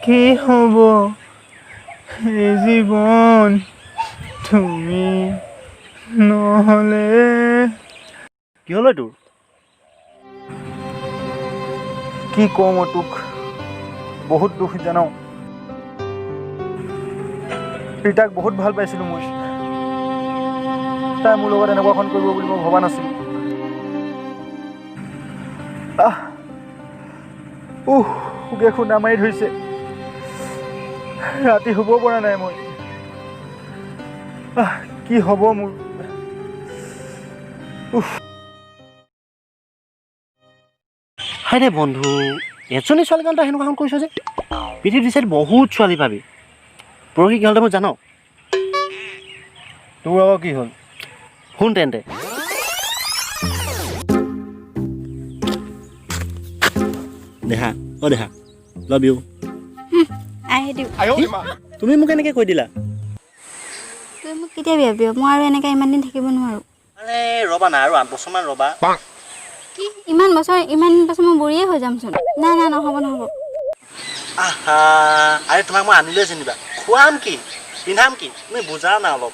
কি হ'ব এই জীৱন তুমি নহ'লে কি হ'ল তোৰ? কি কওঁ মই তোক বহুত দুখ জানো ৰীতাক বহুত ভাল পাইছিলোঁ মই তাই মোৰ লগত এনেকুৱাখন কৰিব বুলি মই ভবা নাছিলোঁ সুকে খুন্দা মাৰি ধৰিছে ৰাতি শুব পৰা নাই মই কি হ'ব মোৰ হাই দে বন্ধু এজনী ছোৱালী কাৰণে তই সেনেকুৱাখন কৰিছ যে পৃথিৱীত বিচাৰি বহুত ছোৱালী পাবি পৰহি কি হ'ল তই মোক জান তোৰ আকৌ কি হ'ল শুন তেন্তে দেহা দেহা লাভ ইউ আহি দিওঁ তুমি মোক এনেকৈ কৈ দিলা তই মোক কেতিয়া বিয়াবি মই আৰু এনেকৈ ইমান দিন থাকিব নোৱাৰোঁ আৰে ৰ'বা না আৰু 8 বছৰমান ৰ'বা কি ইমান বছৰ মই বুঢ়ীয়ে হৈ যামচোন নাই নহ'ব আহা আৰে তোমাক মই আনিলোৱে যেনিবা খুৱাম কি পিন্ধাম কি তুমি বুজা না অলপ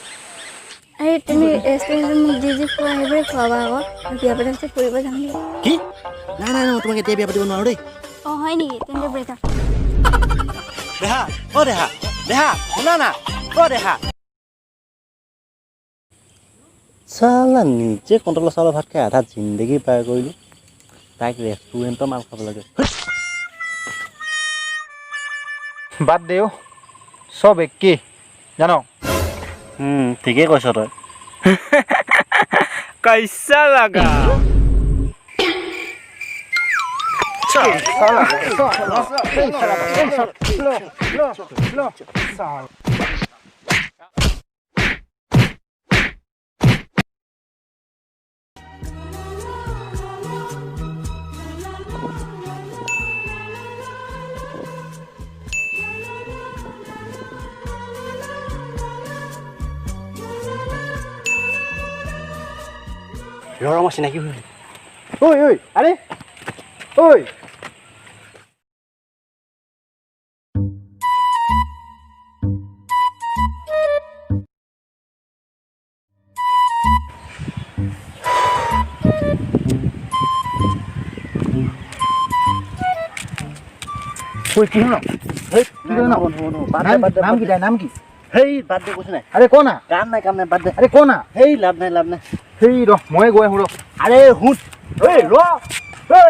আৰে তুমি ৰেষ্টুৰেণ্টত মোক যি খোৱা সেইবোৰে খোৱাবা আকৌ বিয়া পাতি পিছত ফুৰিব যাম নেকি কি নাই মই তোমাক এতিয়া বিয়া পাতিব নোৱাৰোঁ দেই অঁ হয় নেকি তেন্তে ব্ৰেকআপ দেহা দেহা শুনা না দেহা চালা নিজে কণ্ট্ৰলৰ চাউলৰ ভাত খাই আধা জিন্দগী পাৰ কৰিলোঁ তাইক ৰেষ্টুৰেণ্টৰ মাল খাব লাগে বাদ দেও চব একেই জান ঠিকেই কৈছ তই कैसा लगा মই চিনাকি হৈ ঐ আৰে ঐ কি হ'ল নাম কি সেই বাদ দে কৈছো নাই আৰে ক না কাম নাই বাদ দে আৰে ক না সেই লাভ নাই সেই ৰ মই গৈ আহোঁ ৰ আৰে শুন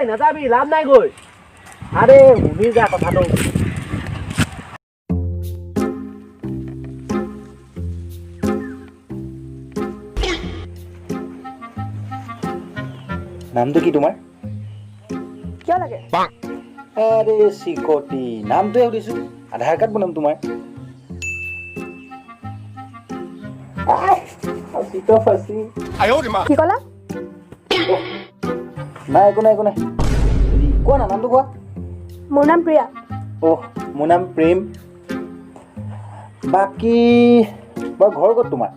নাযাবি লাভ নাই গৈ আৰে শুনি যা কথাটো নামটো কি তোমাৰ কিয় লাগে আৰে চিকটি নামটোৱে সুধিছোঁ আধাৰ কাৰ্ড বনাম তোমাৰ কি ক'লা নাই একো নাই কোৱা না নামটো কোৱা মোৰ নাম প্ৰিয়া মোৰ নাম প্ৰেম বাকী বাৰু ঘৰ ক'ত তোমাৰ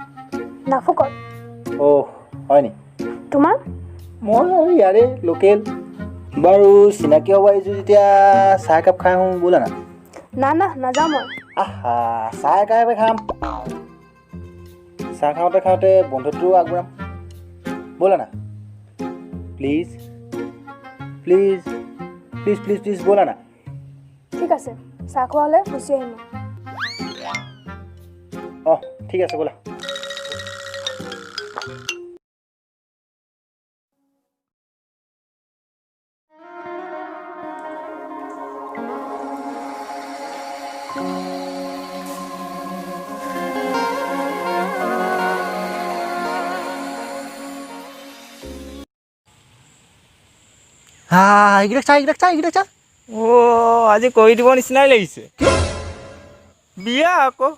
নাফুকত হয় নি তোমাৰ মই আৰু ইয়াৰে লোকেল বাৰু চিনাকি হ'ব আহিছোঁ যেতিয়া চাহ একাপ খাই আহোঁ ব'লা না নাযাওঁ মই চাহ একাপে খাম চাহ খাওঁতে বন্ধুত্বও আগবঢ়াম ব'লা না প্লিজ ব'লা না ঠিক আছে চাহ খোৱা হ'লে গুচি আহিম ঠিক আছে ব'লা এইকেইটা চা আজি কৰি দিব নিচিনাই লাগিছে বিয়া আকৌ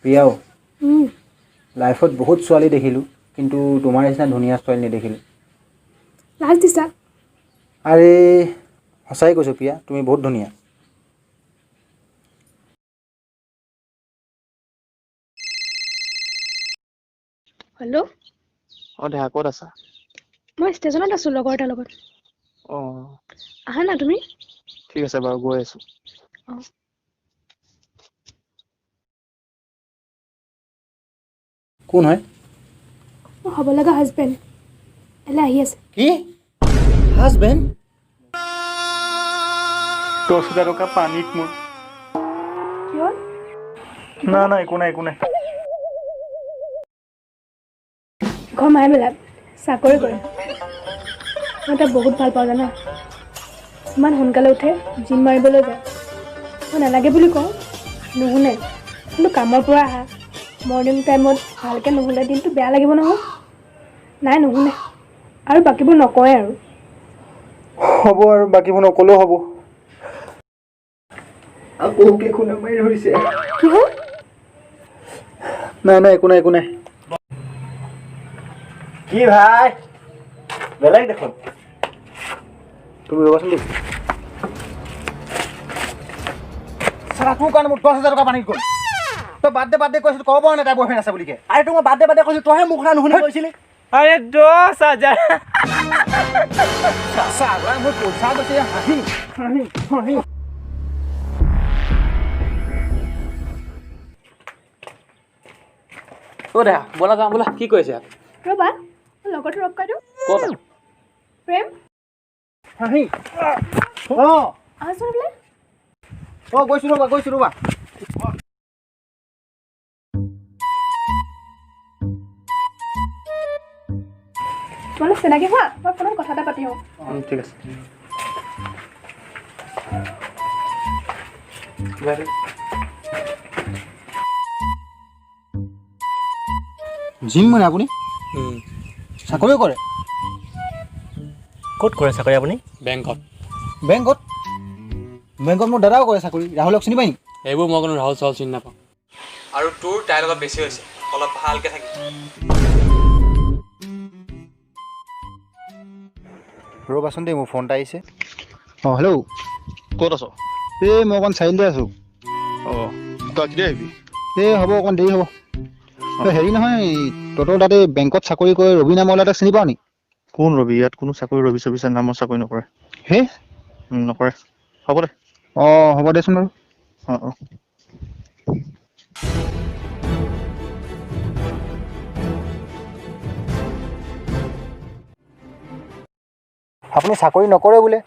প্ৰিয়াও লাইফত বহুত ছোৱালী দেখিলোঁ কিন্তু তোমাৰ নিচিনা ধুনীয়া ছোৱালী নেদেখিলোঁ লাজ দিছা আৰে সঁচাই কৈছোঁ প্ৰিয়া তুমি বহুত ধুনীয়া হেল্ল' অঁ দেহা ক'ত আছা মই ষ্টেচনত আছোঁ লগৰ এটাৰ লগত অঁ আহা না তুমি ঠিক আছে বাৰু গৈ আছোঁ অঁ কোন হয় মোৰ হ'ব লগা হাজবেণ্ড এলে আহি আছে কি হাজবেণ্ড 10,000 টকা পানীত মোৰ কি হ'ল না একো নাই ঘৰ মায়ে বেলাত চাকৰি কৰে মই তাক বহুত ভাল পাওঁ জানা ইমান সোনকালে উঠে জিম মাৰিবলৈ যায় মই নালাগে বুলি কওঁ নুশুনে কিন্তু কামৰ পৰা আহা মৰ্ণিং টাইমত ভালকৈ নুশুলে দিনটো বেয়া লাগিব নহয় নাই নুশুনে আৰু বাকীবোৰ নকয় আৰু হ'ব আৰু বাকীবোৰ নকলেও হ'ব আকৌ কেইখনে মাৰি ধৰিছে কি হ'ল নাই একো নাই কি ভাই বেলেগ দেখোন তুমি ৰ'বাচোন দেই চালা তোৰ কাৰণে মোৰ 10,000 টকা পানীত গ'ল তই বাৰ্থডে কৈছিলো ক'ব পৰা নাই তাই বয়ফ্ৰেণ্ড আছে বুলিকে আৰে তোক মই বাৰ্থডে কৈছোঁ তইহে মোক কথা নুশুনি কৈছিলি আৰে 10,000 চালা মোৰ পইচা গৈছে হাঁহি অ' দেহা ব'লা যাওঁ ব'লা কি কৈছে ৰ'বা মোৰ লগৰটো ৰখাই দিওঁ ক'ত প্ৰেম হাঁহি আহাচোন বোলে গৈছোঁ ৰ'বা তোমালোক চিনাকি হোৱা মই ফোনত কথা এটা পাতি আহোঁ ঠিক আছে জিম মানে আপুনি চাকৰিও কৰে ক'ত কৰে চাকৰি আপুনি বেংকত বেংকত মোৰ দাদাও কৰে চাকৰি ৰাহুলক চিনি পাই নি এইবোৰ মই কোনো ৰাহুল চাহুল চিনি নাপাওঁ আৰু তোৰ তাইৰ লগত বেছি হৈছে অলপ ভালকৈ থাকি ৰ'বাচোন দেই মোৰ ফোন এটা আহিছে অঁ হেল্ল' ক'ত আছ এই মই অকণ চাৰিআলিতে আছোঁ অঁ তই কেতিয়া আহিবি হ'ব অকণ দেৰি হ'ব হেৰি নহয় তহঁতৰ তাতে বেংকত চাকৰি কৰে ৰবি নামৰ ল'ৰা এটাক চিনি পাওঁ নি কোন ৰবি ইয়াত কোনো চাকৰি ৰবি চবি নামৰ চাকৰি নকৰে হে নকৰে হ'ব দে হ'ব দেচোন বাৰু অঁ আপুনি চাকৰি নকৰে বোলে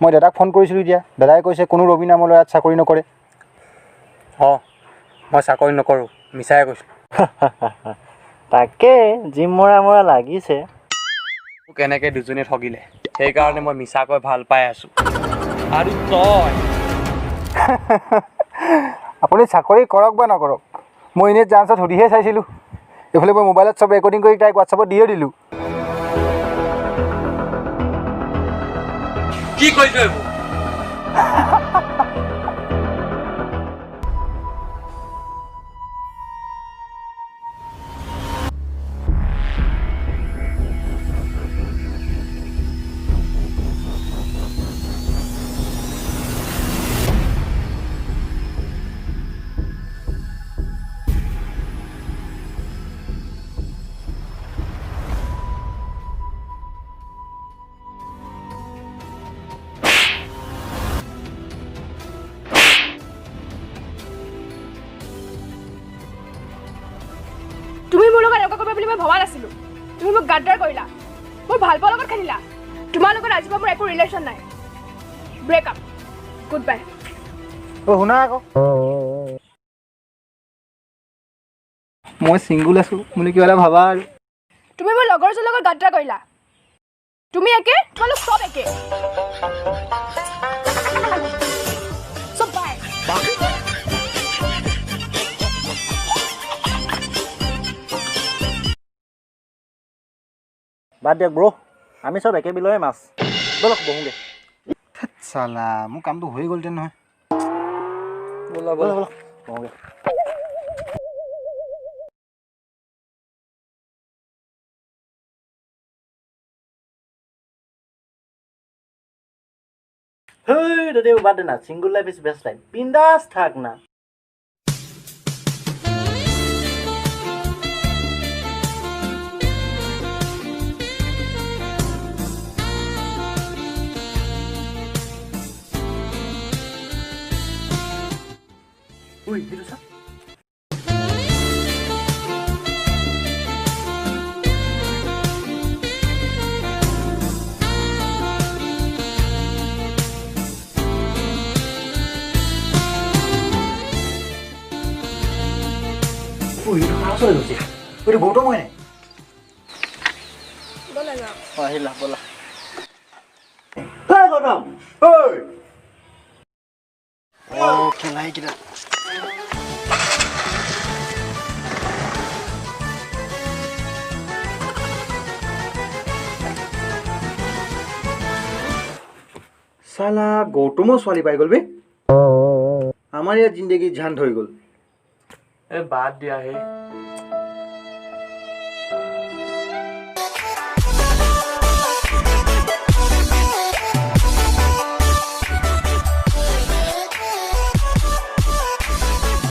মই দাদাক ফোন কৰিছিলোঁ এতিয়া দাদাই কৈছে কোনো ৰবি নামৰ ল'ৰাত চাকৰি নকৰে অঁ মই চাকৰি নকৰোঁ মিছাই কৈছোঁ তাকে জিম মৰা লাগিছে মোক এনেকৈ দুজনীয়ে ঠগিলে সেইকাৰণে মই মিছাকৈ ভাল পাই আছোঁ আৰু তই আপুনি চাকৰি কৰক বা নকৰক মই এনেই চান্সত সুধিহে চাইছিলোঁ এইফালে মই মোবাইলত চব ৰেকৰ্ডিং কৰি তাইক হোৱাটছআপত দিয়ে দিলোঁ কি কৰিছ এইবোৰ তুমি মোৰ লগত এনেকুৱা কৰিবা বুলি মই ভবা নাছিলোঁ তুমি মোক গাদ্দাৰ কৰিলা মোৰ ভাল পোৱাৰ লগত খেলিলা তোমাৰ লগত আজিৰ পৰা মোৰ একো ৰিলেশ্যন নাই ব্ৰেকআপ গুড বাই শুনা আকৌ মই ছিংগুল আছোঁ বুলি কিবা এটা ভাবা আৰু তুমি মোৰ লগৰজনৰ লগত গাদ্দাৰ কৰিলা তুমি একে তোমালোক চব একে চব বাই বাদ দিয়ক ব্ৰ আমি চব একে বিলৰে মাছ ব'লক বহোঁগৈ চালা মোৰ কামটো হৈ গ'লহেঁতেন নহয় ব'লা ব'লা বহোঁগৈ হেই দাদা বাদ দে না single life is best life বিন্দাস থাক না উই সেইটো চা উই সেইটো কাৰ ওচৰলৈ গৈছে এইটো গৌতম হয় নাই অঁ আহিলা ব'লা গৌতম ঐ অঁ খেলাই কেইটা চালা গৌতমৰ ছোৱালী পাই গ'ল বে আমাৰ ইয়াত জিন্দগী ঝান হৈ গ'ল এই বাদ দিয়া হে